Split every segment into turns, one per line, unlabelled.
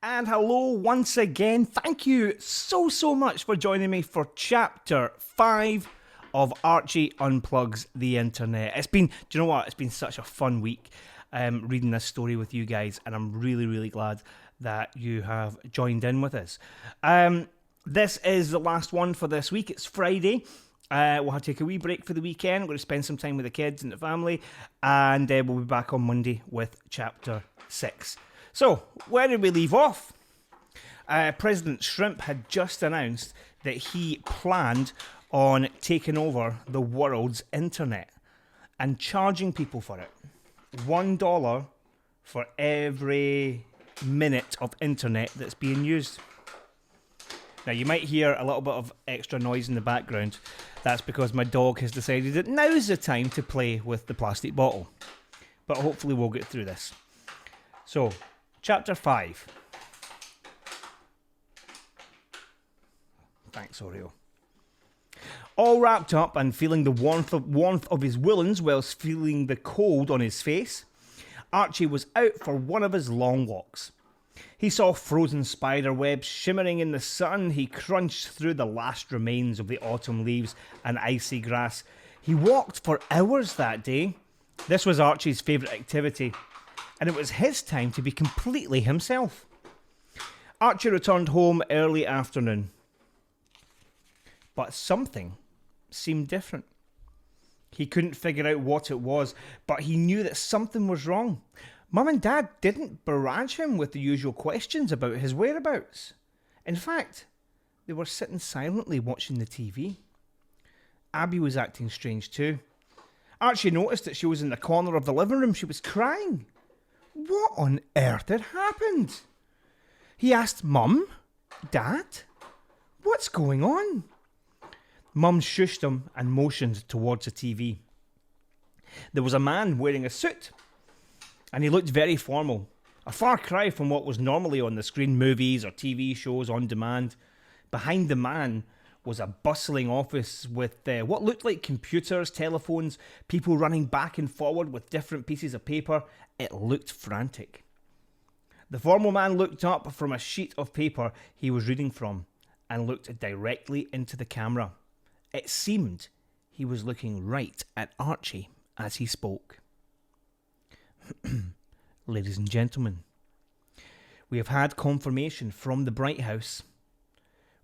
And hello once again. Thank you so much for joining me for Chapter 5 of Archie Unplugs the Internet. Do you know what? It's been such a fun week reading this story with you guys, and I'm really glad that you have joined in with us. This is the last one for this week. It's Friday. We'll have to take a wee break for the weekend. We're going to spend some time with the kids and the family, and we'll be back on Monday with Chapter 6. So, where did we leave off? President Shrimp had just announced that he planned on taking over the world's internet and charging people for it. $1 for every minute of internet that's being used. Now, you might hear a little bit of extra noise in the background. That's because my dog has decided that now's the time to play with the plastic bottle. But hopefully we'll get through this. So, Chapter 5. Thanks, Oreo. All wrapped up and feeling the warmth of his woolens whilst feeling the cold on his face, Archie was out for one of his long walks. He saw frozen spider webs shimmering in the sun. He crunched through the last remains of the autumn leaves and icy grass. He walked for hours that day. This was Archie's favourite activity, and it was his time to be completely himself. Archie returned home early afternoon. But something seemed different. He couldn't figure out what it was, but he knew that something was wrong. Mum and Dad didn't barrage him with the usual questions about his whereabouts. In fact, they were sitting silently watching the TV. Abby was acting strange too. Archie noticed that she was in the corner of the living room. She was crying. What on earth had happened? He asked Mum, Dad, what's going on? Mum shushed him and motioned towards the TV. There was a man wearing a suit, and he looked very formal, a far cry from what was normally on the screen, movies or TV shows on demand. Behind the man was a bustling office with what looked like computers, telephones, people running back and forward with different pieces of paper. It looked frantic. The formal man looked up from a sheet of paper he was reading from and looked directly into the camera. It seemed he was looking right at Archie as he spoke. Ladies and gentlemen, we have had confirmation from the Bright House.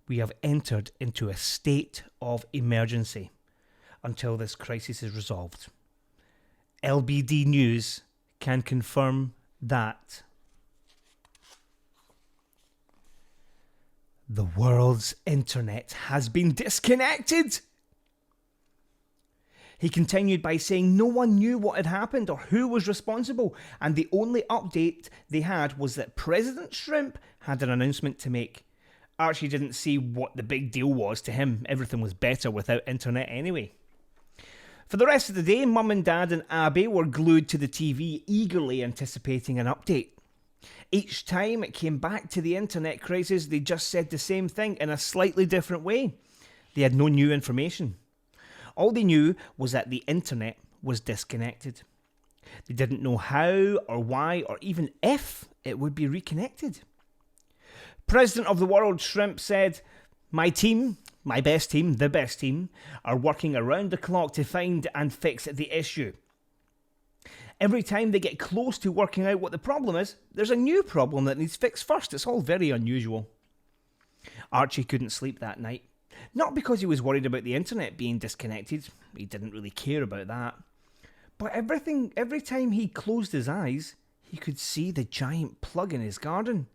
We have entered into a state of emergency until this crisis is resolved. LBD News can confirm that the world's internet has been disconnected. He continued by saying no one knew what had happened or who was responsible, and the only update they had was that President Shrimp had an announcement to make. Archie didn't see what the big deal was to him. Everything was better without internet anyway. For the rest of the day, Mum and Dad and Abby were glued to the TV, eagerly anticipating an update. Each time it came back to the internet crisis, they just said the same thing in a slightly different way. They had no new information. All they knew was that the internet was disconnected. They didn't know how or why or even if it would be reconnected. President of the World Shrimp said, my team, my best team, the best team, are working around the clock to find and fix the issue. Every time they get close to working out what the problem is, there's a new problem that needs fixed first. It's all very unusual. Archie couldn't sleep that night. Not because he was worried about the internet being disconnected. He didn't really care about that. But every time he closed his eyes, he could see the giant plug in his garden.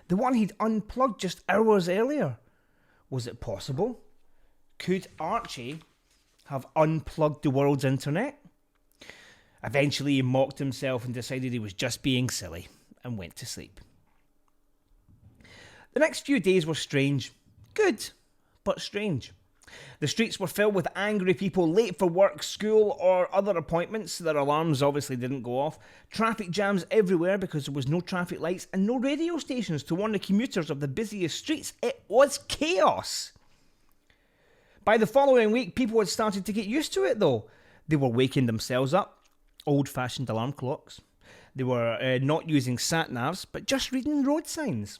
The one he'd unplugged just hours earlier. Was it possible? Could Archie have unplugged the world's internet? Eventually he mocked himself and decided he was just being silly and went to sleep. The next few days were strange. Good, but strange. The streets were filled with angry people late for work, school or other appointments. Their alarms obviously didn't go off. Traffic jams everywhere because there was no traffic lights and no radio stations to warn the commuters of the busiest streets. It was chaos. By the following week, people had started to get used to it though. They were waking themselves up. Old-fashioned alarm clocks. They were not using sat-navs, but just reading road signs.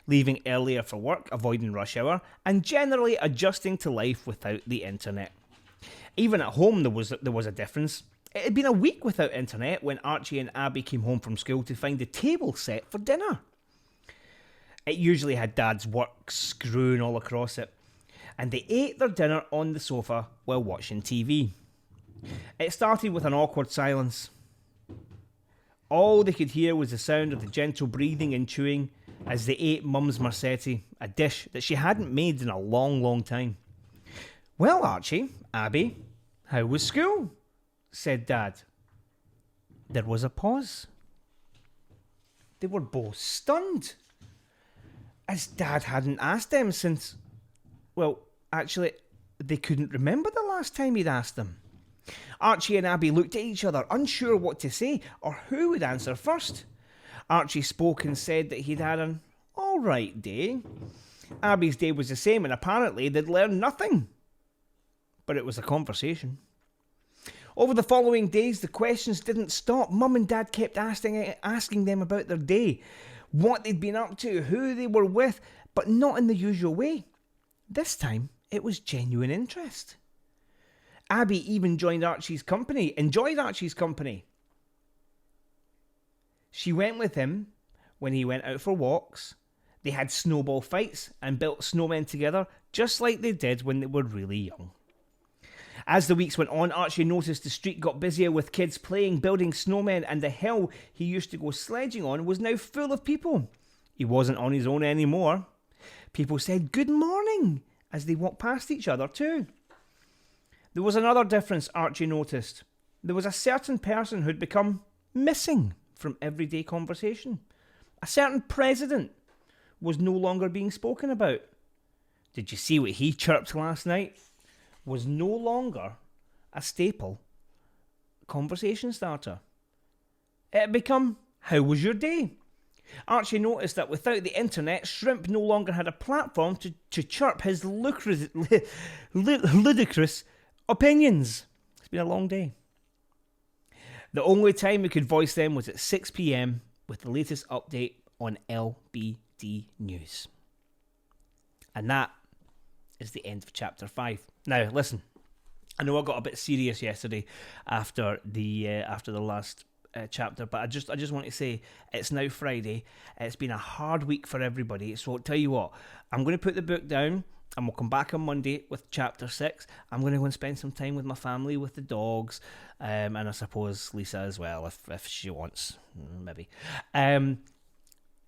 leaving earlier for work, avoiding rush hour, and generally adjusting to life without the internet. Even at home, there was a difference. It had been a week without internet when Archie and Abby came home from school to find the table set for dinner. It usually had Dad's work screwing all across it, and they ate their dinner on the sofa while watching TV. It started with an awkward silence. All they could hear was the sound of the gentle breathing and chewing as they ate Mum's Marsetti, a dish that she hadn't made in a long, long time. "Well, Archie, Abby, how was school?" said Dad. There was a pause. They were both stunned, as Dad hadn't asked them since... Well, actually, they couldn't remember the last time he'd asked them. Archie and Abby looked at each other, unsure what to say or who would answer first. Archie spoke and said that he'd had an alright day. Abby's day was the same, and apparently they'd learned nothing. But it was a conversation. Over the following days, the questions didn't stop. Mum and Dad kept asking them about their day, what they'd been up to, who they were with, but not in the usual way. This time, it was genuine interest. Abby even enjoyed Archie's company. She went with him when he went out for walks. They had snowball fights and built snowmen together, just like they did when they were really young. As the weeks went on, Archie noticed the street got busier with kids playing, building snowmen, and the hill he used to go sledging on was now full of people. He wasn't on his own anymore. People said good morning as they walked past each other too. There was another difference Archie noticed. There was a certain person who'd become missing from everyday conversation. A certain president was no longer being spoken about. Did you see what he chirped last night? Was no longer a staple conversation starter. It had become, how was your day? Archie noticed that without the internet, Shrimp no longer had a platform to chirp his ludicrous opinions. It's been a long day. The only time we could voice them was at 6 p.m. with the latest update on LBD News. And that is the end of chapter 5. Now, listen, I know I got a bit serious yesterday after the last chapter, but I just want to say it's now Friday. It's been a hard week for everybody, so I'll tell you what, I'm going to put the book down and we'll come back on Monday with chapter 6. I'm going to go and spend some time with my family, with the dogs, and I suppose Lisa as well, if she wants, maybe.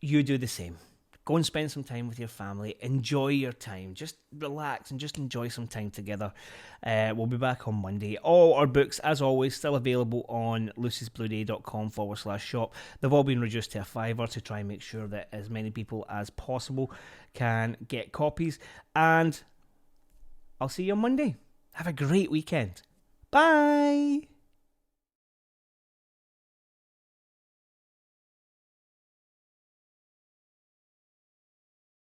You do the same. Go and spend some time with your family. Enjoy your time. Just relax and just enjoy some time together. We'll be back on Monday. All our books, as always, still available on lucisblueday.com/shop. They've all been reduced to a $5 to try and make sure that as many people as possible can get copies. And I'll see you on Monday. Have a great weekend. Bye.